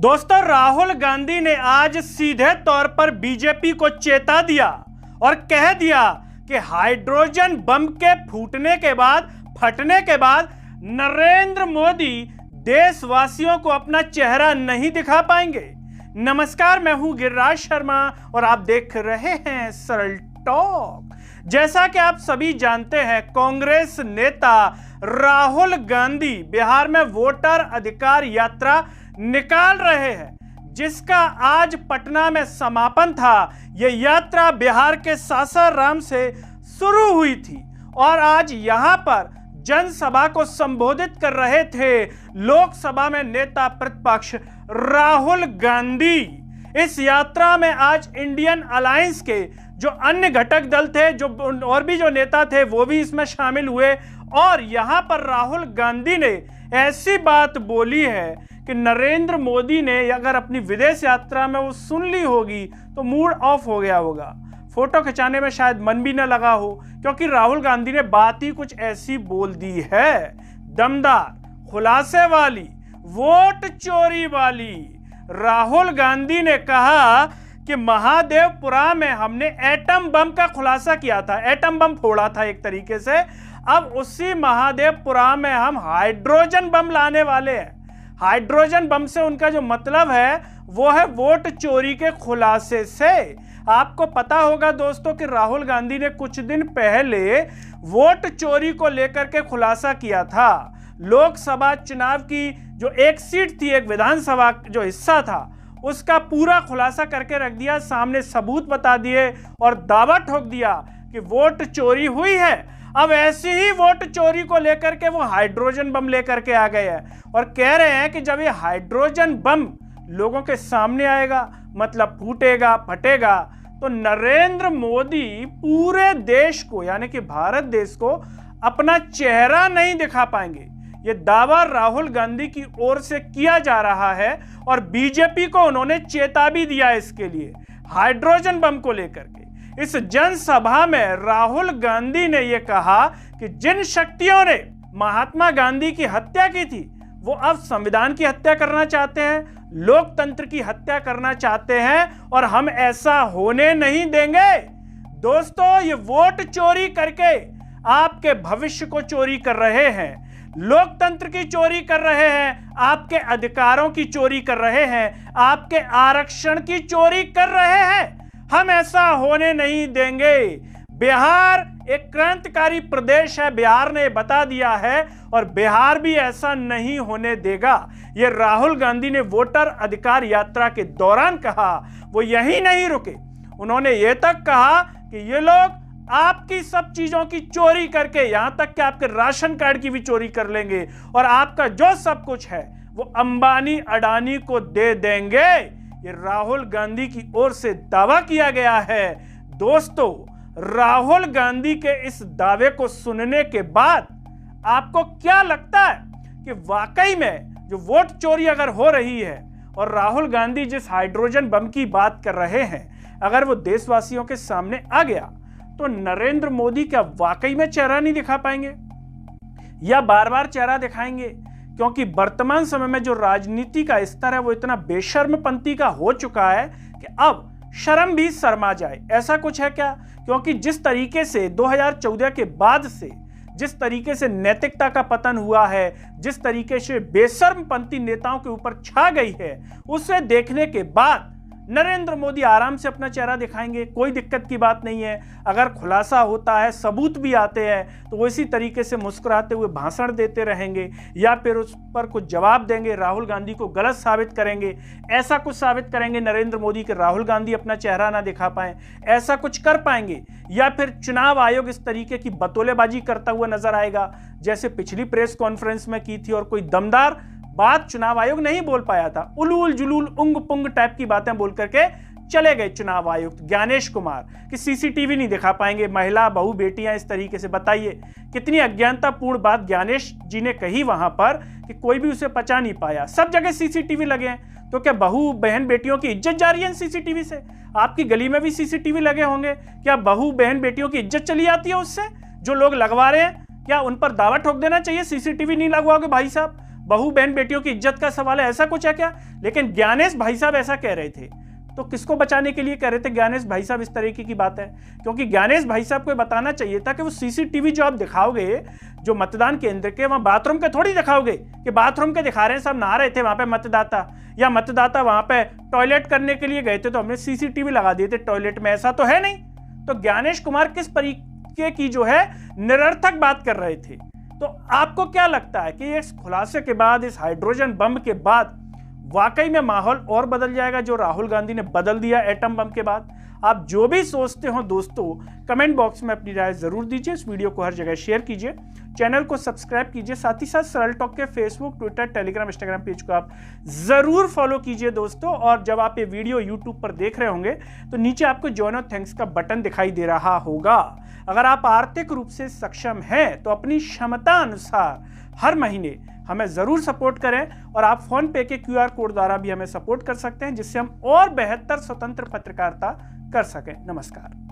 दोस्तों, राहुल गांधी ने आज सीधे तौर पर बीजेपी को चेता दिया और कह दिया कि हाइड्रोजन बम के फटने के बाद नरेंद्र मोदी देशवासियों को अपना चेहरा नहीं दिखा पाएंगे। नमस्कार, मैं हूं गिरिराज शर्मा और आप देख रहे हैं सरल टॉक। जैसा कि आप सभी जानते हैं, कांग्रेस नेता राहुल गांधी बिहार में वोटर अधिकार यात्रा निकाल रहे हैं, जिसका आज पटना में समापन था। यह यात्रा बिहार के सासाराम से शुरू हुई थी और आज यहां पर जनसभा को संबोधित कर रहे थे लोकसभा में नेता प्रतिपक्ष राहुल गांधी। इस यात्रा में आज इंडियन अलायंस के जो अन्य घटक दल थे, और भी जो नेता थे, वो भी इसमें शामिल हुए। और यहां पर राहुल गांधी ने ऐसी बात बोली है कि नरेंद्र मोदी ने अगर अपनी विदेश यात्रा में वो सुन ली होगी तो मूड ऑफ हो गया होगा। फोटो खिंचाने में शायद मन भी न लगा हो, क्योंकि राहुल गांधी ने बात ही कुछ ऐसी बोल दी है, दमदार, खुलासे वाली, वोट चोरी वाली। राहुल गांधी ने कहा कि महादेवपुरा में हमने एटम बम का खुलासा किया था, एटम बम फोड़ा था एक तरीके से। अब उसी महादेवपुरा में हम हाइड्रोजन बम लाने वाले हैं। हाइड्रोजन बम से उनका जो मतलब है वो है वोट चोरी के खुलासे से। आपको पता होगा दोस्तों कि राहुल गांधी ने कुछ दिन पहले वोट चोरी को लेकर के खुलासा किया था। लोकसभा चुनाव की जो एक सीट थी, एक विधानसभा जो हिस्सा था, उसका पूरा खुलासा करके रख दिया, सामने सबूत बता दिए और दावा ठोक दिया कि वोट चोरी हुई है। अब ऐसी ही वोट चोरी को लेकर के वो हाइड्रोजन बम लेकर के आ गए हैं और कह रहे हैं कि जब ये हाइड्रोजन बम लोगों के सामने आएगा, मतलब फूटेगा, फटेगा, तो नरेंद्र मोदी पूरे देश को, यानी कि भारत देश को, अपना चेहरा नहीं दिखा पाएंगे। ये दावा राहुल गांधी की ओर से किया जा रहा है और बीजेपी को उन्होंने चेतावनी दिया इसके लिए, हाइड्रोजन बम को लेकर के। इस जनसभा में राहुल गांधी ने यह कहा कि जिन शक्तियों ने महात्मा गांधी की हत्या की थी, वो अब संविधान की हत्या करना चाहते हैं, लोकतंत्र की हत्या करना चाहते हैं और हम ऐसा होने नहीं देंगे। दोस्तों, ये वोट चोरी करके आपके भविष्य को चोरी कर रहे हैं, लोकतंत्र की चोरी कर रहे हैं, आपके अधिकारों की चोरी कर रहे हैं, आपके आरक्षण की चोरी कर रहे हैं। हम ऐसा होने नहीं देंगे। बिहार एक क्रांतिकारी प्रदेश है, बिहार ने बता दिया है और बिहार भी ऐसा नहीं होने देगा। यह राहुल गांधी ने वोटर अधिकार यात्रा के दौरान कहा। वो यही नहीं रुके, उन्होंने ये तक कहा कि ये लोग आपकी सब चीजों की चोरी करके, यहां तक कि आपके राशन कार्ड की भी चोरी कर लेंगे और आपका जो सब कुछ है वो अंबानी अडानी को दे देंगे। ये राहुल गांधी की ओर से दावा किया गया है। दोस्तों, राहुल गांधी के इस दावे को सुनने के बाद आपको क्या लगता है कि वाकई में जो वोट चोरी अगर हो रही है और राहुल गांधी जिस हाइड्रोजन बम की बात कर रहे हैं, अगर वो देशवासियों के सामने आ गया तो नरेंद्र मोदी क्या वाकई में चेहरा नहीं दिखा पाएंगे या बार बार चेहरा दिखाएंगे? क्योंकि वर्तमान समय में जो राजनीति का स्तर है वो इतना बेशर्मपंती का हो चुका है कि अब शर्म भी शर्मा जाए, ऐसा कुछ है क्या? क्योंकि जिस तरीके से 2014 के बाद से जिस तरीके से नैतिकता का पतन हुआ है, जिस तरीके से बेशर्मपंती नेताओं के ऊपर छा गई है, उसे देखने के बाद नरेंद्र मोदी आराम से अपना चेहरा दिखाएंगे, कोई दिक्कत की बात नहीं है। अगर खुलासा होता है, सबूत भी आते हैं, तो वो इसी तरीके से मुस्कुराते हुए भाषण देते रहेंगे या फिर उस पर कुछ जवाब देंगे, राहुल गांधी को गलत साबित करेंगे, ऐसा कुछ साबित करेंगे नरेंद्र मोदी कि राहुल गांधी अपना चेहरा ना दिखा पाए, ऐसा कुछ कर पाएंगे। या फिर चुनाव आयोग इस तरीके की बतौलेबाजी करता हुआ नजर आएगा, जैसे पिछली प्रेस कॉन्फ्रेंस में की थी और कोई दमदार बात चुनाव आयोग नहीं बोल पाया था, उलूल जुलूल उंग पुंग टाइप की बातें बोल करके चले गए चुनाव आयुक्त ज्ञानेश कुमार कि सीसीटीवी नहीं दिखा पाएंगे, महिला बहू बेटियां इस तरीके से। बताइए कितनी अज्ञानतापूर्ण बात ज्ञानेश जी ने कही वहां पर कि कोई भी उसे पचा नहीं पाया। सब जगह सीसीटीवी लगे हैं, तो क्या बहू बहन बेटियों की इज्जत जा रही है सीसीटीवी से? आपकी गली में भी सीसीटीवी लगे होंगे, क्या बहू बहन बेटियों की इज्जत चली जाती है उससे? जो लोग लगवा रहे हैं, क्या उन पर दावा ठोक देना चाहिए सीसीटीवी नहीं लगवाओगे भाई साहब? बहू बहन बेटियों की इज्जत का सवाल है, ऐसा कुछ है क्या? लेकिन ज्ञानेश भाई साहब ऐसा कह रहे थे, तो किसको बचाने के लिए कह रहे थे ज्ञानेश भाई साहब? इस तरीके की बात है, क्योंकि ज्ञानेश भाई साहब को बताना चाहिए था कि वो सीसीटीवी जो आप दिखाओगे जो मतदान केंद्र के, वहां बाथरूम के थोड़ी दिखाओगे कि बाथरूम के दिखा रहे हैं, सब नहा रहे थे वहां पे मतदाता, या मतदाता वहां पे टॉयलेट करने के लिए गए थे तो हमने सीसीटीवी लगा दिए थे टॉयलेट में, ऐसा तो है नहीं। तो ज्ञानेश कुमार किस तरीके की जो है निरर्थक बात कर रहे थे। तो आपको क्या लगता है कि इस खुलासे के बाद, इस हाइड्रोजन बम के बाद वाकई में माहौल और बदल जाएगा जो राहुल गांधी ने बदल दिया एटम बम के बाद? आप जो भी सोचते हो दोस्तों, कमेंट बॉक्स में अपनी राय जरूर दीजिए। इस वीडियो को हर जगह शेयर कीजिए, चैनल को सब्सक्राइब कीजिए, साथ ही साथ सरल टॉक के Facebook, Twitter, Telegram, Instagram page को आप जरूर फॉलो कीजिए दोस्तों। और जब आप ये वीडियो यूट्यूब पर देख रहे होंगे तो नीचे आपको जॉइन और थैंक्स का बटन दिखाई दे रहा होगा। अगर आप आर्थिक रूप से सक्षम हैं तो अपनी क्षमता अनुसार हर महीने हमें जरूर सपोर्ट करें, और आप फोन पे के QR कोड द्वारा भी हमें सपोर्ट कर सकते हैं, जिससे हम और बेहतर स्वतंत्र पत्रकारिता कर सकें। नमस्कार।